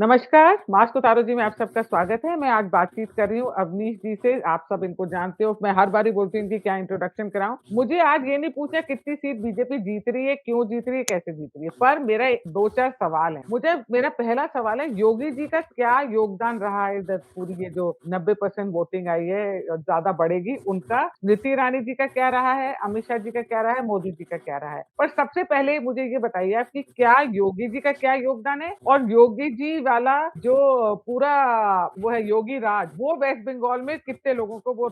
नमस्कार, मास्क उतारो जी में आप सबका स्वागत है। मैं आज बातचीत कर रही हूँ अवनीश जी से, आप सब इनको जानते हो। मैं हर बारी बोलती हूँ इनकी क्या इंट्रोडक्शन कराऊँ। मुझे आज ये नहीं पूछना कितनी सीट बीजेपी जीत रही है, क्यों जीत रही है, कैसे जीत रही है, पर मेरा 2-4 सवाल हैं। मेरा पहला सवाल है, योगी जी का क्या योगदान रहा है इधर पूरी ये जो 90% वोटिंग आई है, ज़्यादा बढ़ेगी, उनका? स्मृति ईरानी जी का क्या रहा है, अमित शाह जी का क्या रहा है, मोदी जी का क्या रहा है? पर सबसे पहले मुझे ये बताइए आप कि क्या योगी जी का क्या योगदान है और योगी जी वाला जो पूरा वो है योगी राज, वो वेस्ट बंगाल में कितने लोगों को वो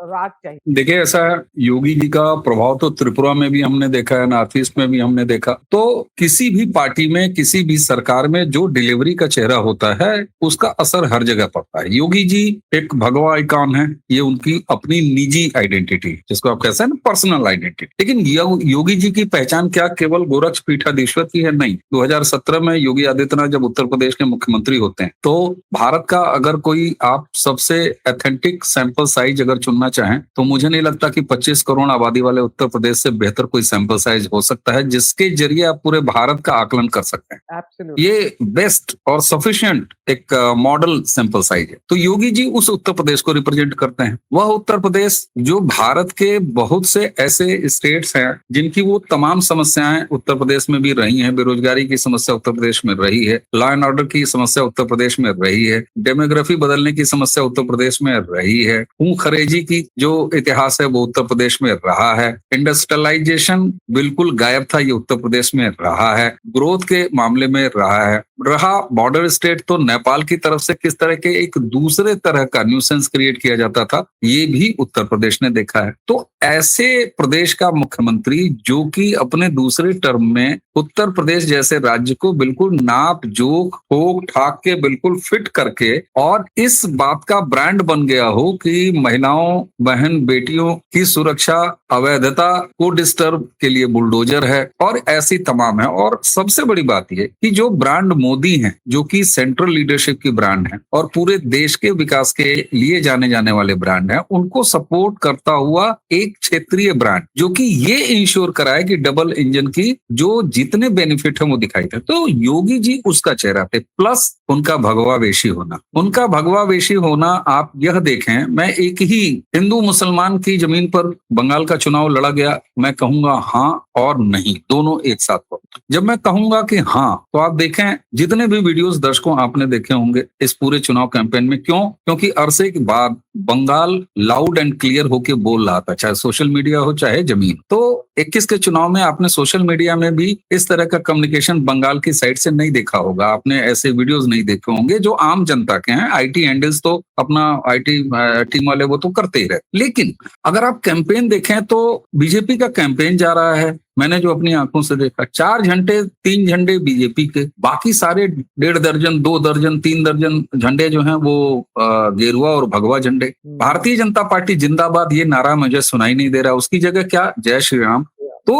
राज चाहिए? देखिए, ऐसा है, योगी जी का प्रभाव तो त्रिपुरा में भी हमने देखा है, नॉर्थ ईस्ट में भी हमने देखा। तो किसी भी पार्टी में, किसी भी सरकार में जो डिलीवरी का चेहरा होता है, उसका असर हर जगह पड़ता है। योगी जी एक भगवा आइकॉन है, ये उनकी अपनी निजी आइडेंटिटी, जिसको आप कहते हैं ना, पर्सनल आइडेंटिटी। लेकिन योगी जी की पहचान क्या केवल गोरक्ष पीठाधीश्वर की है? नहीं। 2017 में योगी आदित्यनाथ जब उत्तर प्रदेश के मुख्यमंत्री होते हैं, तो भारत का अगर कोई आप सबसे ऑथेंटिक सैंपल साइज अगर चुनना चाहें, तो मुझे नहीं लगता कि 25 करोड़ आबादी वाले उत्तर प्रदेश से बेहतर कोई सैंपल साइज हो सकता है, जिसके जरिए आप पूरे भारत का आकलन कर सकते हैं। Absolutely. ये बेस्ट और सफिशिएंट एक मॉडल सैंपल साइज है। तो योगी जी उस उत्तर प्रदेश को रिप्रेजेंट करते हैं। वह उत्तर प्रदेश जो भारत के बहुत से ऐसे स्टेट्स हैं जिनकी वो तमाम समस्याएं उत्तर प्रदेश में भी रही हैं। बेरोजगारी की समस्या उत्तर प्रदेश में रही है, लॉ एंड ऑर्डर की समस्या उत्तर प्रदेश में रही है, डेमोग्राफी बदलने की समस्या उत्तर प्रदेश में रही है, खून खरेजी की जो इतिहास है वो उत्तर प्रदेश में रहा है, इंडस्ट्रियलाइजेशन बिल्कुल गायब था, ये उत्तर प्रदेश में रहा है, ग्रोथ के मामले में रहा है। रहा बॉर्डर स्टेट, तो नेपाल की तरफ से किस तरह के एक दूसरे तरह का न्यूसेंस क्रिएट किया जाता था, ये भी उत्तर प्रदेश ने देखा है। तो ऐसे प्रदेश का मुख्यमंत्री जो कि अपने दूसरे टर्म में उत्तर प्रदेश जैसे राज्य को बिल्कुल नाप जोख ठोक ठाक के बिल्कुल फिट करके और इस बात का ब्रांड बन गया हो कि महिलाओं, बहन, बेटियों की सुरक्षा, अवैधता को डिस्टर्ब के लिए बुलडोजर है, और ऐसी तमाम है। और सबसे बड़ी बात यह कि जो ब्रांड मोदी हैं, जो कि सेंट्रल लीडरशिप की ब्रांड है और पूरे देश के विकास के लिए जाने जाने वाले ब्रांड हैं, उनको सपोर्ट करता हुआ एक क्षेत्रीय ब्रांड जो कि ये इंश्योर कराए कि डबल इंजन की जो जितने बेनिफिट है वो दिखाई दे। तो योगी जी उसका चेहरा थे, प्लस उनका भगवा वेशी होना। उनका भगवा वेशी होना आप यह देखें, मैं एक ही हिंदू मुसलमान की जमीन पर बंगाल का चुनाव लड़ा गया, मैं कहूंगा हाँ और नहीं, दोनों एक साथ हो। जब मैं कहूंगा कि हाँ, तो आप देखें जितने भी वीडियोस दर्शकों आपने देखे होंगे इस पूरे चुनाव कैंपेन में। क्यों? क्योंकि अरसे के बाद बंगाल लाउड एंड क्लियर होके बोल रहा था, चाहे सोशल मीडिया हो चाहे जमीन। तो 21 के चुनाव में आपने सोशल मीडिया में भी इस तरह का कम्युनिकेशन बंगाल की साइड से नहीं देखा होगा, आपने ऐसे वीडियोस नहीं देखे होंगे जो आम जनता के हैं। आईटी हैंडल्स तो अपना आईटी टीम वाले वो तो करते ही रहे। लेकिन अगर आप कैंपेन देखें तो बीजेपी का कैंपेन जा रहा है, मैंने जो अपनी आंखों से देखा, 4 झंडे 3 झंडे बीजेपी के, बाकी सारे 1.5 दर्जन 2 दर्जन 3 दर्जन झंडे जो हैं वो गेरुआ और भगवा झंडे। भारतीय जनता पार्टी जिंदाबाद ये नारा मुझे सुनाई नहीं दे रहा, उसकी जगह क्या, जय श्री राम। तो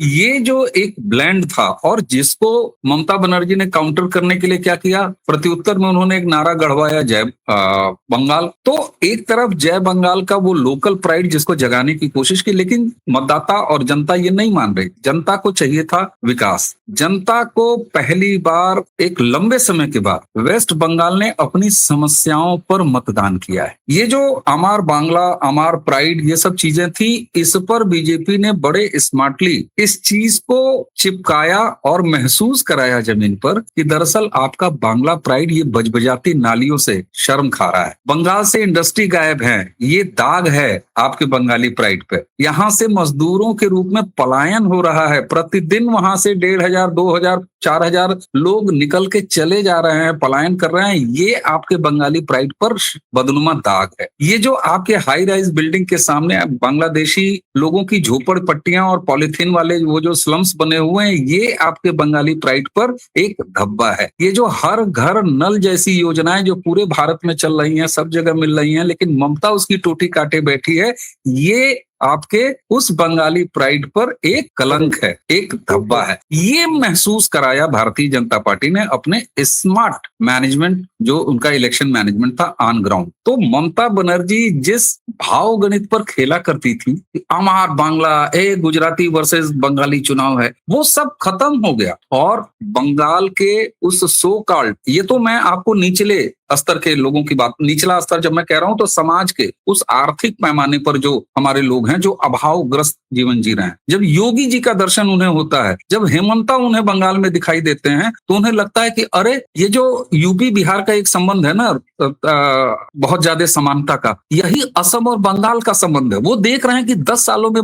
ये जो एक ब्लेंड था, और जिसको ममता बनर्जी ने काउंटर करने के लिए क्या किया, प्रत्युत्तर में उन्होंने एक नारा गढ़वाया, जय बंगाल। तो एक तरफ जय बंगाल का वो लोकल प्राइड जिसको जगाने की कोशिश की, लेकिन मतदाता और जनता ये नहीं मान रही। जनता को चाहिए था विकास। जनता को पहली बार एक लंबे समय के बाद वेस्ट बंगाल ने अपनी समस्याओं पर मतदान किया है। ये जो अमार बांग्ला, अमार प्राइड, ये सब चीजें थी, इस पर बीजेपी ने बड़े स्मार्टली इस चीज को चिपकाया और महसूस कराया जमीन पर कि दरअसल आपका बांग्ला प्राइड ये बजबजाती नालियों से शर्म खा रहा है। बंगाल से इंडस्ट्री गायब है, ये दाग है आपके बंगाली प्राइड पे। यहां से मजदूरों के रूप में पलायन हो रहा है, प्रतिदिन वहां से 1,500, 2,000, 4,000 लोग निकल के चले जा रहे हैं, पलायन कर रहे हैं। ये आपके बंगाली प्राइड पर बदनुमा दाग है। ये जो आपके हाई राइज बिल्डिंग के सामने बांग्लादेशी लोगों की झोपड़ पट्टियां और पॉलिथीन वाले वो जो स्लम्स बने हुए हैं, ये आपके बंगाली प्राइड पर एक धब्बा है। ये जो हर घर नल जैसी योजनाएं जो पूरे भारत में चल रही हैं, सब जगह मिल रही हैं, लेकिन ममता उसकी टोटी काटे बैठी है, ये आपके उस बंगाली प्राइड पर एक कलंक है, एक धब्बा है। ये महसूस कराया भारतीय जनता पार्टी ने अपने स्मार्ट मैनेजमेंट, जो उनका इलेक्शन मैनेजमेंट था ऑन ग्राउंड। तो ममता बनर्जी जिस भाव गणित पर खेला करती थी कि अमार बांग्ला, गुजराती वर्सेस बंगाली चुनाव है, वो सब खत्म हो गया। और बंगाल के उस सो कॉल्ड, ये तो मैं आपको निचले स्तर के लोगों की बात, निचला स्तर जब मैं कह रहा हूं तो समाज के उस आर्थिक पैमाने पर जो हमारे लोग हैं जो अभावग्रस्त जीवन जी रहे हैं, जब योगी जी का दर्शन उन्हें होता है, जब हेमंता उन्हें बंगाल में दिखाई देते हैं, तो उन्हें लगता है कि अरे ये जो यूपी बिहार का एक संबंध है ना बहुत ज्यादा समानता का, यही असम और बंगाल का संबंध है। वो देख रहे हैं कि 10 सालों में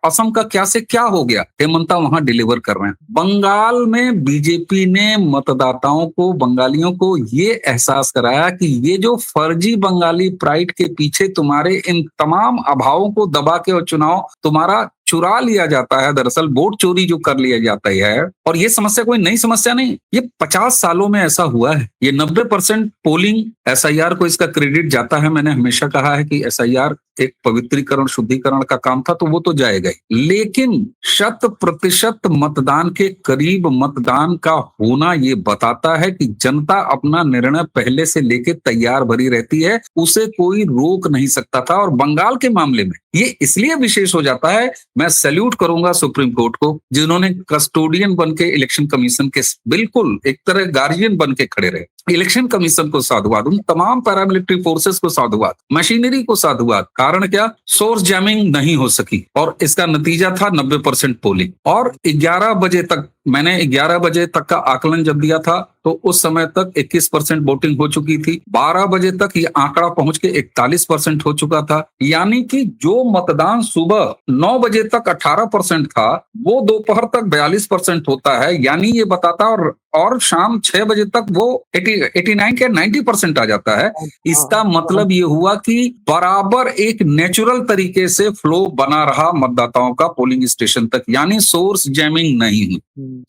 असम का क्या से क्या हो गया, हेमंता वहां डिलीवर कर रहे हैं। बंगाल में बीजेपी ने मतदाताओं को, बंगालियों को ये एहसास कराया कि ये जो फर्जी बंगाली प्राइड के पीछे तुम्हारे इन तमाम अभावों को दबा के और चुनाव तुम्हारा चुरा लिया जाता है, दरअसल वोट चोरी जो कर लिया जाता है। और ये समस्या कोई नई समस्या नहीं, ये 50 सालों में ऐसा हुआ है। ये 90% पोलिंग एसआईआर को इसका क्रेडिट जाता है। मैंने हमेशा कहा है कि एसआईआर एक पवित्रीकरण, शुद्धिकरण का काम था, तो वो तो जाएगा ही, लेकिन 100% मतदान के करीब मतदान का होना ये बताता है कि जनता अपना निर्णय पहले से लेके तैयार भरी रहती है, उसे कोई रोक नहीं सकता था। और बंगाल के मामले में ये इसलिए विशेष हो जाता है। मैं सैल्यूट करूंगा सुप्रीम कोर्ट को, जिन्होंने कस्टोडियन बन के इलेक्शन कमीशन के बिल्कुल एक तरह गार्जियन बन के खड़े रहे। इलेक्शन कमीशन को साधुवाद, उन तमाम पैरामिलिट्री फोर्सेस को साधुवाद, मशीनरी को साधुवाद। कारण क्या? सोर्स जैमिंग नहीं हो सकी और इसका नतीजा था 90% पोलिंग। और 11 बजे तक, मैंने 11 बजे तक का आकलन जब दिया था तो उस समय तक 21% वोटिंग हो चुकी थी। 12 बजे तक ये आंकड़ा पहुंच के 41% हो चुका था। यानी कि जो मतदान सुबह 9 बजे तक 18% था, वो दोपहर तक 42% होता है। यानी ये बताता, और शाम 6 बजे तक वो 89 के 90% आ जाता है। इसका मतलब ये हुआ कि बराबर एक नेचुरल तरीके से फ्लो बना रहा मतदाताओं का पोलिंग स्टेशन तक, यानी सोर्स जैमिंग नहीं हुई।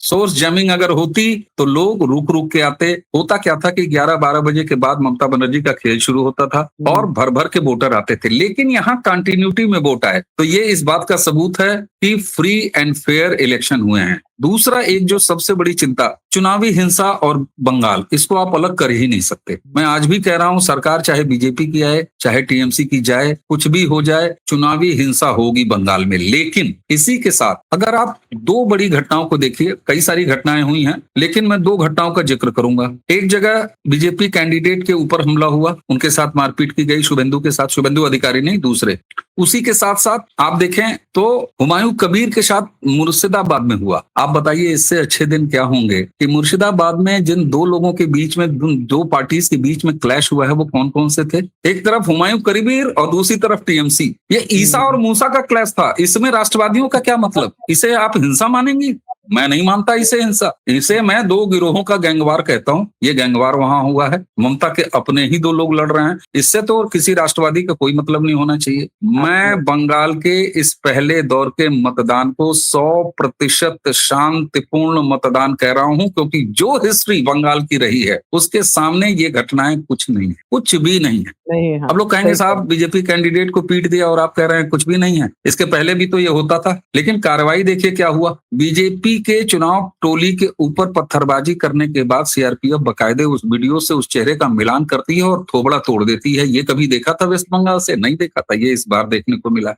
सोर्स जैमिंग अगर होती तो लोग रुक रुक के आते। होता क्या था कि 11-12 बजे के बाद ममता बनर्जी का खेल शुरू होता था और भर भर के वोटर आते थे, लेकिन यहाँ कंटिन्यूटी में वोट आए। तो ये इस बात का सबूत है कि फ्री एंड फेयर इलेक्शन हुए हैं। दूसरा, एक जो सबसे बड़ी चिंता, चुनावी हिंसा और बंगाल, इसको आप अलग कर ही नहीं सकते। मैं आज भी कह रहा हूं, सरकार चाहे बीजेपी की आए, चाहे टीएमसी की जाए, कुछ भी हो जाए, चुनावी हिंसा होगी बंगाल में। लेकिन इसी के साथ अगर आप 2 बड़ी घटनाओं को देखिए, कई सारी घटनाएं हुई हैं, लेकिन मैं 2 घटनाओं का जिक्र करूंगा। एक जगह बीजेपी कैंडिडेट के ऊपर हमला हुआ, उनके साथ मारपीट की गई, शुभेंदु के साथ, शुभेंदु अधिकारी नहीं दूसरे। उसी के साथ साथ आप देखें तो हुमायूं कबीर के साथ मुर्शिदाबाद में हुआ। आप बताइए इससे अच्छे दिन क्या होंगे कि मुर्शिदाबाद में जिन 2 लोगों के बीच में, 2 पार्टीज के बीच में क्लैश हुआ है, वो कौन कौन से थे? एक तरफ हुमायूं कबीर और दूसरी तरफ टीएमसी। ये ईसा और मूसा का क्लैश था। इसमें राष्ट्रवादियों का क्या मतलब? इसे आप हिंसा मानेंगी? मैं नहीं मानता इसे हिंसा। इसे मैं 2 गिरोहों का गैंगवार कहता हूं। ये गैंगवार वहां हुआ है, ममता के अपने ही 2 लोग लड़ रहे हैं। इससे तो किसी राष्ट्रवादी का कोई मतलब नहीं होना चाहिए। मैं बंगाल के इस पहले दौर के मतदान को 100% शांतिपूर्ण मतदान कह रहा हूं, क्योंकि जो हिस्ट्री बंगाल की रही है उसके सामने ये घटनाएं कुछ नहीं है, कुछ भी नहीं है। हाँ, अब लोग कहेंगे साहब बीजेपी कैंडिडेट को पीट दिया और आप कह रहे हैं कुछ भी नहीं है। इसके पहले भी तो ये होता था। लेकिन कार्रवाई देखिए क्या हुआ। बीजेपी के चुनाव टोली के ऊपर पत्थरबाजी करने के बाद सीआरपीएफ बकायदे उस वीडियो से उस चेहरे का मिलान करती है और थोबड़ा तोड़ देती है। ये कभी देखा था वेस्ट बंगाल से? नहीं देखा था, ये इस बार देखने को मिला।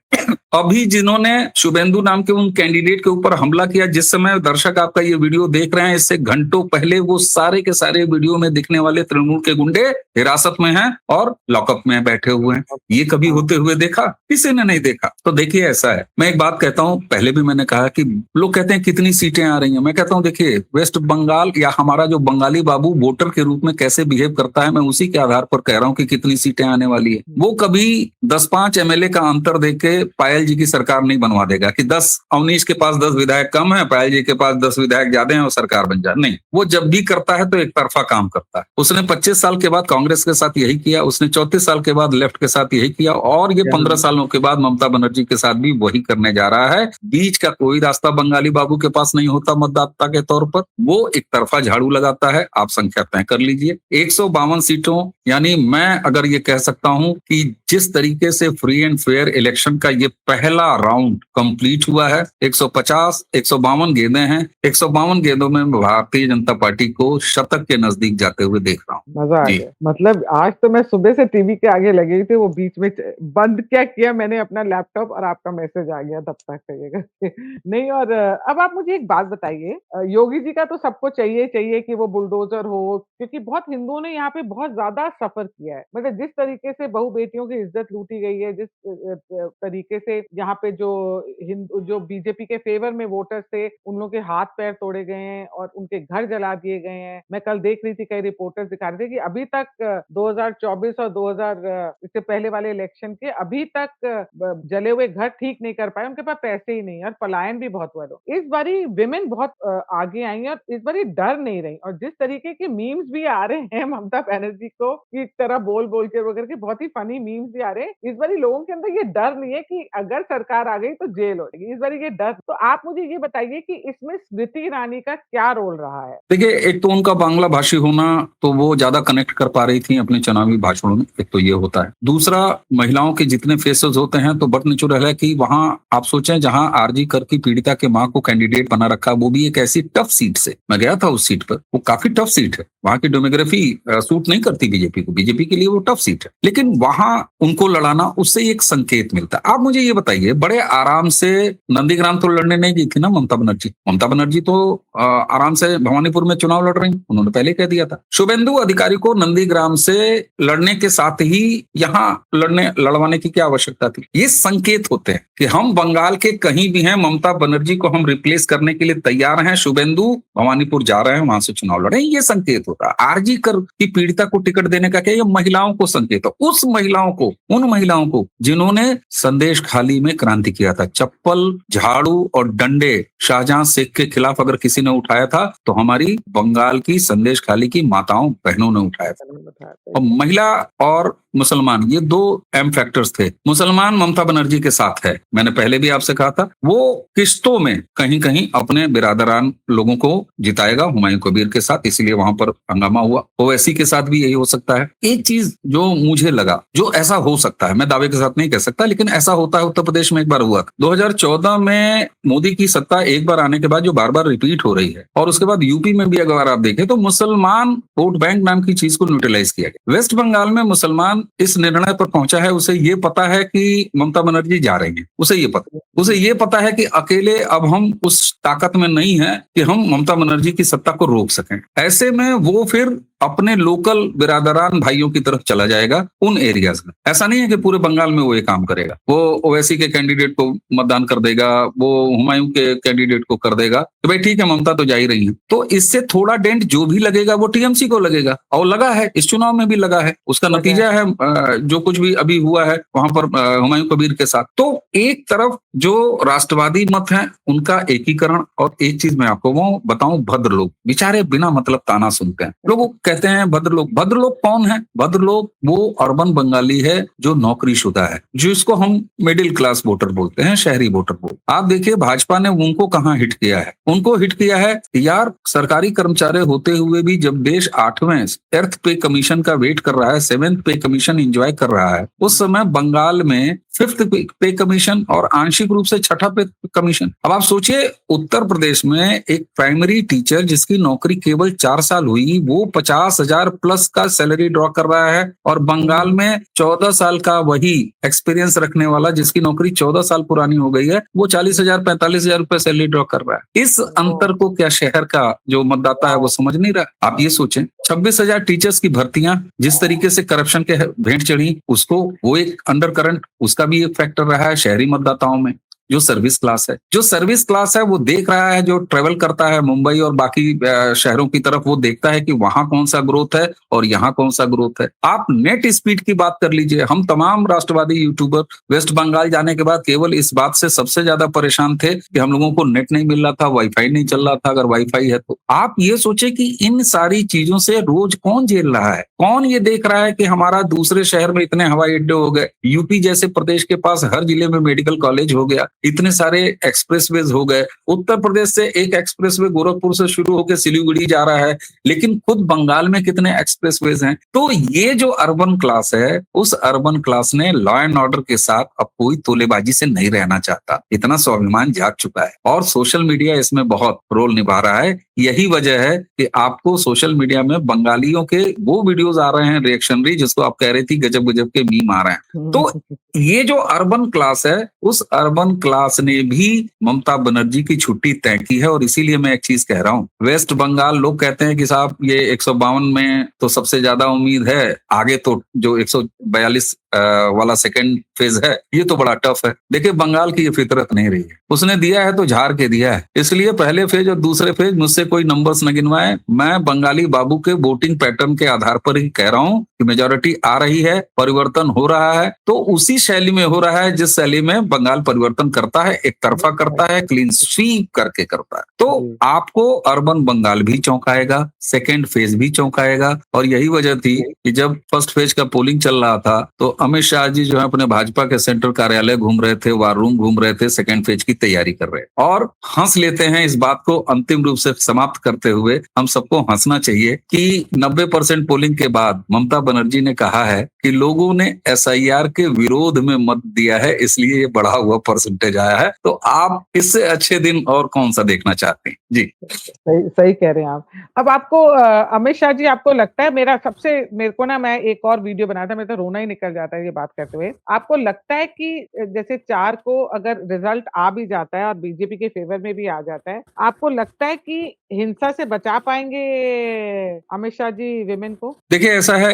अभी जिन्होंने शुभेंदु नाम के उन कैंडिडेट के ऊपर हमला किया, जिस समय दर्शक आपका ये वीडियो देख रहे हैं, इससे घंटों पहले वो सारे के सारे वीडियो में दिखने वाले तृणमूल के गुंडे हिरासत में हैं और लॉकअप में बैठे हुए हैं। ये कभी होते हुए देखा? किसी ने नहीं देखा। तो देखिए ऐसा है। मैं एक बात कहता हूं, पहले भी मैंने कहा कि लोग कहते हैं कितनी सीटें आ रही हैं। मैं कहता हूं देखिए, वेस्ट बंगाल या हमारा जो बंगाली बाबू वोटर के रूप में कैसे बिहेव करता है, मैं उसी के आधार पर कह रहा हूं कि कितनी सीटें आने वाली है। वो कभी 10-5 एमएलए का अंतर देके पायल जी की सरकार नहीं बनवा देगा कि 10 अवनीश के पास 10 विधायक कम है, पायल जी के पास 10 विधायक ज्यादा हैं और सरकार बन जाए। नहीं, वो जब भी करता है तो एक तरफा काम करता है। उसने 25 साल के बाद कांग्रेस के साथ यही किया, उसने 34 साल के बाद लेफ्ट के साथ यही किया, और ये 15 सालों के बाद ममता बनर्जी के साथ भी वही करने जा रहा है। बीच का कोई रास्ता बंगाली बाबू के पास नहीं होता मतदाता के तौर पर। वो एक तरफा झाड़ू लगाता है। आप संख्या तय कर लीजिए, 152 सीटों, यानी मैं अगर ये कह सकता हूं कि जिस तरीके से फ्री एंड फेयर इलेक्शन का ये पहला राउंड कंप्लीट हुआ है, 150 152 गेंदें हैं, 152 गेंदों में भारतीय जनता पार्टी को शतक के नजदीक जाते हुए देख रहा हूँ। मजा आ गया। मतलब आज तो मैं सुबह से टीवी के आगे लगी थी, वो बीच में बंद क्या किया मैंने अपना लैपटॉप और आपका मैसेज आ गया तब तक ये करके। नहीं और अब आप मुझे एक बात बताइए, योगी जी का तो सबको चाहिए कि वो बुलडोज़र हो, क्योंकि बहुत हिंदुओं ने यहाँ पे बहुत ज़्यादा सफ़र किया है। मतलब जिस तरीके से बहू बेटियों की इज़्ज़त लूटी गई है, जिस तरीके से यहाँ पे जो बीजेपी के फ़ेवर में वोटर्स थे, उन लोगों के हाथ-पैर तोड़े गए हैं और उनके घर जला दिए गए हैं। मैं कल देख रही थी, कई रिपोर्टर्स दिखा रहे थे कि अभी तक 2024 और 2000 इससे पहले वाले इलेक्शन के अभी तक जले हुए घर ठीक नहीं कर पाए, उनके पास पैसे ही नहीं है और पलायन भी बहुत हुआ लोग। इस बारी विमेन बहुत आगे आई हैं और इस बारी डर नहीं रही और जिस तरीके के मीम्स भी आ रहे हैं ममता बनर्जी को की तरह बोल-बोल के वो करके बहुत ही फनी मीम्स भी आ रहे हैं। इस बारी लोगों के अंदर ये डर नहीं है कि अगर सरकार आ गई तो जेल होगी। इस बारी ये डर तो आप मुझे ये बताइए कि इसमें स्मृति ईरानी का क्या रोल रहा है? देखिए, एक तो उनका बांग्ला भाषी होना, तो वो ज्यादा कनेक्ट कर पा रही थी अपने चुनावी भाषणों में, एक तो ये होता है। दूसरा, महिलाओं के जितने फेसेस होते हैं तो बट नेचुरल है कि वहां आप सोचें जहां आरजी कर की पीड़िता के मां को कैंडिडेट बना रखा, वो भी एक ऐसी टफ सीट से। मैं गया था उस सीट पर, वो काफी टफ सीट है, वहां की डेमोग्राफी सूट नहीं करती बीजेपी को, बीजेपी के लिए वो टफ सीट है, लेकिन वहां उनको लड़ाना, उससे एक संकेत मिलता है। आप मुझे ये बताइए, बड़े आराम से नंदीग्राम तो लड़ने नहीं गई थी ना ममता बनर्जी। ममता बनर्जी तो आराम से भवानीपुर में चुनाव लड़ रही, उन्होंने पहले कह दिया था। शुभेंदु अधिकारी को नंदीग्राम से लड़ने के साथ ही यहाँ लड़वाने की क्या आवश्यकता थी? ये संकेत होते हैं कि हम बंगाल के कहीं भी हैं, ममता बनर्जी को हम रिप्लेस करने के लिए तैयार हैं, शुभेंदु भवानीपुर जा रहे हैं, वहां से चुनाव लड़े, ये संकेत होता है। आरजी कर की पीड़िता को टिकट देने का क्या, ये महिलाओं को संकेत हो, उन महिलाओं को जिन्होंने संदेश खाली में क्रांति किया था। चप्पल, झाड़ू और डंडे शाहजहां शेख के खिलाफ अगर किसी ने उठाया था तो हमारी बंगाल की संदेश खाली की माताओं बहनों ने उठाया था। और महिला और मुसलमान, ये दो एम फैक्टर्स थे। मुसलमान ममता बनर्जी के साथ है, मैंने पहले भी आपसे कहा था, वो किस्तों में कहीं कहीं अपने बिरादरान लोगों को जिताएगा, हुमायूं कबीर के साथ, इसीलिए वहां पर हंगामा हुआ। ओवैसी के साथ भी यही हो सकता है। एक चीज जो मुझे लगा, जो ऐसा हो सकता है, मैं दावे के साथ नहीं कह सकता, लेकिन ऐसा होता है, उत्तर प्रदेश में एक बार हुआ था 2014 में, मोदी की सत्ता एक बार आने के बाद जो बार बार रिपीट हो रही है, और उसके बाद यूपी में भी अगर आप देखें तो मुसलमान वोट बैंक नाम की चीज को न्यूट्रलाइज किया गया। वेस्ट बंगाल में मुसलमान इस निर्णय पर पहुंचा है, उसे ये पता है कि ममता बनर्जी जा रही है, उसे ये पता है कि अकेले अब हम उस ताकत में नहीं है कि हम ममता बनर्जी की सत्ता को रोक सकें। ऐसे में वो फिर अपने लोकल बिरादरान भाइयों की तरफ चला जाएगा उन एरियाज में। ऐसा नहीं है कि पूरे बंगाल में वो ये काम करेगा, वो ओवैसी के कैंडिडेट को मतदान कर देगा, वो हुमायूं के कैंडिडेट को कर देगा कि भाई ठीक है, ममता तो जा ही रही है। तो इससे थोड़ा डेंट जो भी लगेगा वो टीएमसी को लगेगा, और लगा है, इस चुनाव में भी लगा है। उसका नतीजा है जो कुछ भी अभी हुआ है वहां पर हुमायूं कबीर के साथ। तो एक तरफ जो राष्ट्रवादी मत है उनका एकीकरण, और एक चीज मैं आपको वो बताऊं, भद्र लोग बेचारे बिना मतलब ताना सुनते हैं। लोग कहते हैं भद्र लोग कौन है? भद्र लोग वो अर्बन बंगाली है जो नौकरीशुदा है, जिसको हम मिडिल क्लास वोटर बोलते हैं, शहरी वोटर बोलते हैं। आप देखिए भाजपा ने उनको कहाँ हिट किया है, उनको हिट किया है यार, सरकारी कर्मचारी होते हुए भी जब देश 8वें अर्थ पे कमीशन का वेट कर रहा है, 7th पे कमीशन एंजॉय कर रहा है, उस समय बंगाल में 5th पे कमीशन और आंशिक रूप से 6ठा पे कमीशन। अब आप सोचिए, उत्तर प्रदेश में एक प्राइमरी टीचर जिसकी नौकरी केवल 4 साल हुई, वो 50,000 प्लस का सैलरी ड्रॉ कर रहा है, और बंगाल में 14 साल का वही एक्सपीरियंस रखने वाला जिसकी नौकरी 14 साल पुरानी हो गई है, वो 40,000 45,000 रुपए सैलरी ड्रॉ कर रहा है। इस अंतर को क्या शहर का जो मतदाता है वो समझ नहीं रहा? आप ये सोचें, 26,000 टीचर्स की भर्तियां जिस तरीके से करप्शन के भेंट चढ़ी, उसको वो एक अंडर करंट, उसका भी एक फैक्टर रहा है शहरी मतदाताओं में। जो सर्विस क्लास है वो देख रहा है, जो ट्रेवल करता है मुंबई और बाकी शहरों की तरफ, वो देखता है कि वहां कौन सा ग्रोथ है और यहाँ कौन सा ग्रोथ है। आप नेट स्पीड की बात कर लीजिए, हम तमाम राष्ट्रवादी यूट्यूबर वेस्ट बंगाल जाने के बाद केवल इस बात से सबसे ज्यादा परेशान थे कि हम लोगों को नेट नहीं मिल रहा था, वाईफाई नहीं चल रहा था। अगर वाईफाई है तो आप ये सोचे कि इन सारी चीजों से रोज कौन झेल रहा है, कौन ये देख रहा है कि हमारा दूसरे शहर में इतने हवाई अड्डे हो गए, यूपी जैसे प्रदेश के पास हर जिले में मेडिकल कॉलेज हो गया, इतने सारे एक्सप्रेसवेज हो गए। उत्तर प्रदेश से एक एक्सप्रेसवे गोरखपुर से शुरू होकर सिलीगुड़ी जा रहा है, लेकिन खुद बंगाल में कितने एक्सप्रेसवेज हैं। तो ये जो अर्बन क्लास है, उस अर्बन क्लास ने लॉ एंड ऑर्डर के साथ अब कोई तोलेबाजी से नहीं रहना चाहता, इतना स्वाभिमान जाग चुका है और सोशल मीडिया इसमें बहुत रोल निभा रहा है। यही वजह है कि आपको सोशल मीडिया में बंगालियों के वो वीडियोस आ रहे हैं रिएक्शनरी, जिसको आप कह रही थी गजब गजब के मीम आ रहे हैं। तो ये जो अर्बन क्लास है, उस अर्बन क्लास ने भी ममता बनर्जी की छुट्टी तय की है। और इसीलिए मैं एक चीज कह रहा हूँ, वेस्ट बंगाल लोग कहते हैं कि साहब ये 152 में तो सबसे ज्यादा उम्मीद है, आगे तो जो 142 वाला सेकंड फेज है ये तो बड़ा टफ है। देखिए बंगाल की ये फितरत नहीं रही है, उसने दिया है तो झाड़ के दिया है। इसलिए पहले फेज और दूसरे फेज मुझसे कोई नंबर्स न गिनवाए, मैं बंगाली बाबू के वोटिंग पैटर्न के आधार पर ही कह रहा हूँ कि मेजोरिटी आ रही है, परिवर्तन हो रहा है, तो उसी शैली में हो रहा है जिस शैली में बंगाल परिवर्तन करता है, एक तरफा करता है, क्लीन स्वीप करके करता है। तो आपको अर्बन बंगाल भी चौंकाएगा, सेकेंड फेज भी चौंकाएगा। और यही वजह थी कि जब फर्स्ट फेज का पोलिंग चल रहा था तो अमित शाह जी जो है अपने भाजपा के सेंट्रल कार्यालय घूम रहे थे, वार रूम घूम रहे थे, सेकेंड फेज की तैयारी कर रहे। और हंस लेते हैं इस बात को अंतिम रूप से समाप्त करते हुए, हम सबको हंसना चाहिए कि 90% पोलिंग के बाद ममता बनर्जी ने कहा है कि लोगों ने एसआईआर के विरोध में मत दिया है, इसलिए ये बढ़ा हुआ परसेंटेज आया है। तो आप इससे अच्छे दिन और कौन सा देखना चाहते हैं? जी सही कह रहे हैं आप। अब आपको अमित शाह जी, आपको लगता है, मेरे को ना, मैं एक और वीडियो बनाया था, मेरा तो रोना ही निकल जाता है ये बात करते हुए। आपको लगता है कि जैसे 4 को अगर रिजल्ट आ भी जाता है और बीजेपी के फेवर में भी आ जाता है, आपको लगता है कि हिंसा से बचा पाएंगे अमित शाह जी विमेन को? देखिए ऐसा है,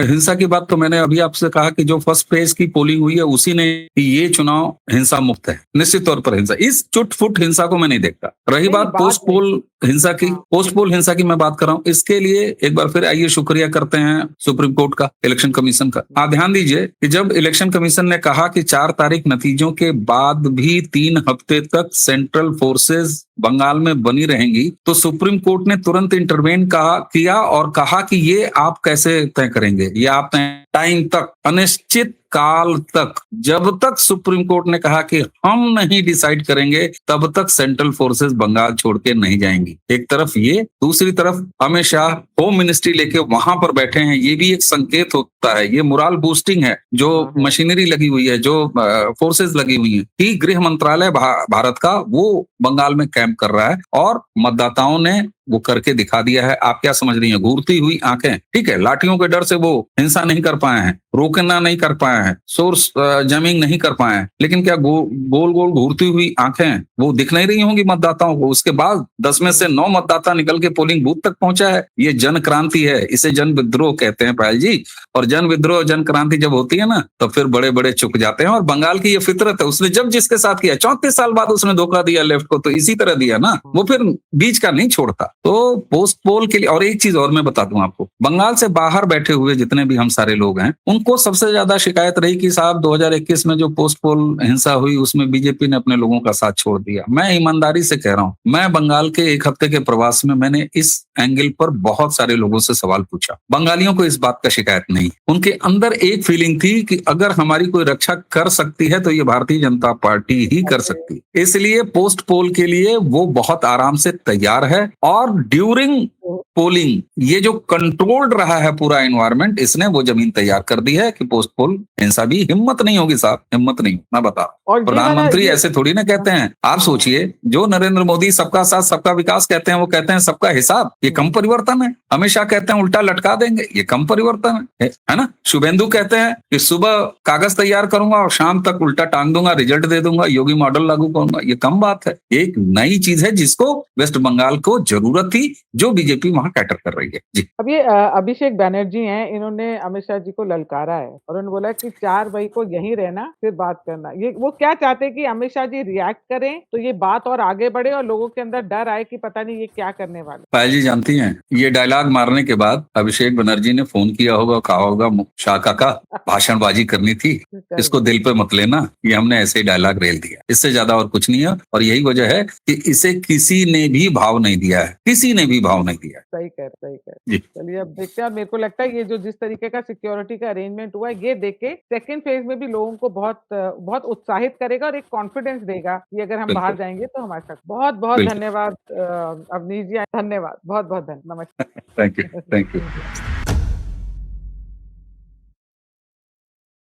हिंसा की बात तो मैंने अभी आपसे कहा कि जो फर्स्ट फेज की पोलिंग हुई है उसी ने ये चुनाव हिंसा मुक्त है। निश्चित तौर पर हिंसा, इस चुटफुट हिंसा को मैं नहीं देखता। रही बात पोस्ट पोल हिंसा की, पोस्ट पोल हिंसा की मैं बात कर रहा हूँ। इसके लिए एक बार फिर आइए शुक्रिया करते हैं सुप्रीम कोर्ट का, इलेक्शन कमीशन का। आप ध्यान दीजिए कि जब इलेक्शन कमीशन ने कहा कि 4 तारीख नतीजों के बाद भी 3 हफ्ते तक सेंट्रल फोर्सेज बंगाल में बनी रहेंगी, तो सुप्रीम कोर्ट ने तुरंत इंटरवेन किया और कहा कि ये आप कैसे तय करेंगे, ये आप टाइम तक, अनिश्चित काल तक, जब तक सुप्रीम कोर्ट ने कहा कि हम नहीं डिसाइड करेंगे तब तक सेंट्रल फोर्सेस बंगाल छोड़ के नहीं जाएंगी। एक तरफ ये, दूसरी तरफ अमित शाह होम मिनिस्ट्री लेके वहां पर बैठे हैं, ये भी एक संकेत होता है, ये मोरल बूस्टिंग है। जो मशीनरी लगी हुई है, जो फोर्सेस लगी हुई है, कि गृह मंत्रालय भारत का वो बंगाल में कैंप कर रहा है और मतदाताओं ने वो करके दिखा दिया है। आप क्या समझ रही हैं? घूरती हुई आंखें, ठीक है, लाठियों के डर से वो हिंसा नहीं कर पाए हैं, रोकना नहीं कर पाए हैं, सोर्स जमिंग नहीं कर पाए हैं, लेकिन क्या गोल गोल घूरती हुई आंखें वो दिख नहीं रही होंगी मतदाताओं को? उसके बाद 10 में से 9 मतदाता निकल के पोलिंग बूथ तक पहुंचा है। ये जन क्रांति है, इसे जन विद्रोह कहते हैं पायल जी। और जन विद्रोह, जन क्रांति जब होती है ना, तो फिर बड़े बड़े चुक जाते हैं। और बंगाल की ये फितरत है, उसने जब जिसके साथ किया, 34 साल बाद उसने धोखा दिया लेफ्ट को, तो इसी तरह दिया ना, वो फिर बीच का नहीं छोड़ता। तो पोस्ट पोल के लिए, और एक चीज और मैं बता दूं आपको, बंगाल से बाहर बैठे हुए जितने भी हम सारे लोग हैं, उनको सबसे ज्यादा शिकायत रही कि साहब 2021 में जो पोस्ट पोल हिंसा हुई उसमें बीजेपी ने अपने लोगों का साथ छोड़ दिया। मैं ईमानदारी से कह रहा हूं, मैं बंगाल के 1 हफ्ते के प्रवास में मैंने इस एंगल पर बहुत सारे लोगों से सवाल पूछा। बंगालियों को इस बात का शिकायत नहीं, उनके अंदर एक फीलिंग थी कि अगर हमारी कोई रक्षा कर सकती है तो ये भारतीय जनता पार्टी ही कर सकती है। इसलिए पोस्ट पोल के लिए वो बहुत आराम से तैयार है। और ड्यूरिंग पोलिंग ये जो कंट्रोल्ड रहा है पूरा एनवायरनमेंट, इसने वो जमीन तैयार कर दी है कि पोस्ट पोल हिंसा भी, हिम्मत नहीं होगी साहब, हिम्मत नहीं, मैं बता रहा हूं। प्रधानमंत्री ऐसे थोड़ी ना कहते हैं। आप सोचिए, जो नरेंद्र मोदी सबका साथ सबका विकास कहते हैं, वो कहते हैं सबका हिसाब, ये कम परिवर्तन है। अमित शाह कहते हैं उल्टा लटका देंगे, ये कम परिवर्तन है ना। शुभेंदु कहते हैं कि सुबह कागज तैयार करूंगा और शाम तक उल्टा टांग दूंगा, रिजल्ट दे दूंगा, योगी मॉडल लागू करूंगा, ये कम बात है। एक नई चीज है जिसको वेस्ट बंगाल को जरूरत थी, जो बीजेपी वहां कैटर कर रही है। जी, अब ये अभिषेक बैनर्जी हैं, इन्होंने अमित शाह जी को ललकारा है और उन्होंने बोला कि 4 मई को यहीं रहना, फिर बात करना। ये वो क्या चाहते हैं कि अमित शाह जी रिएक्ट करें तो ये बात और आगे बढ़े और लोगों के अंदर डर आए कि पता नहीं ये क्या करने वाले। पायल जी जानती हैं, ये डायलॉग मारने के बाद अभिषेक बनर्जी ने फोन किया होगा, कहा होगा शाह काका भाषणबाजी करनी थी, इसको दिल पे मत लेना, ये हमने ऐसे ही डायलॉग रेल दिया, इससे ज्यादा और कुछ नहीं है। और यही वजह है कि इसे किसी ने भी भाव नहीं दिया है, किसी ने भी भाव नहीं दिया। सही कह जी। चलिए अब देखते हैं। और मेरे को लगता है ये जो जिस तरीके का सिक्योरिटी का अरेंजमेंट हुआ है, ये देख के सेकंड फेज़ में भी लोगों को बहुत उत्साहित करेगा और एक कॉन्फिडेंस देगा कि अगर हम बाहर बिल्कुल, जाएँगे तो हमारे साथ बहुत-बहुत बिल्कुल। धन्यवाद अवनीश जी, धन्यवाद। बहुत-बहुत नमस्कार। Thank you, thank you.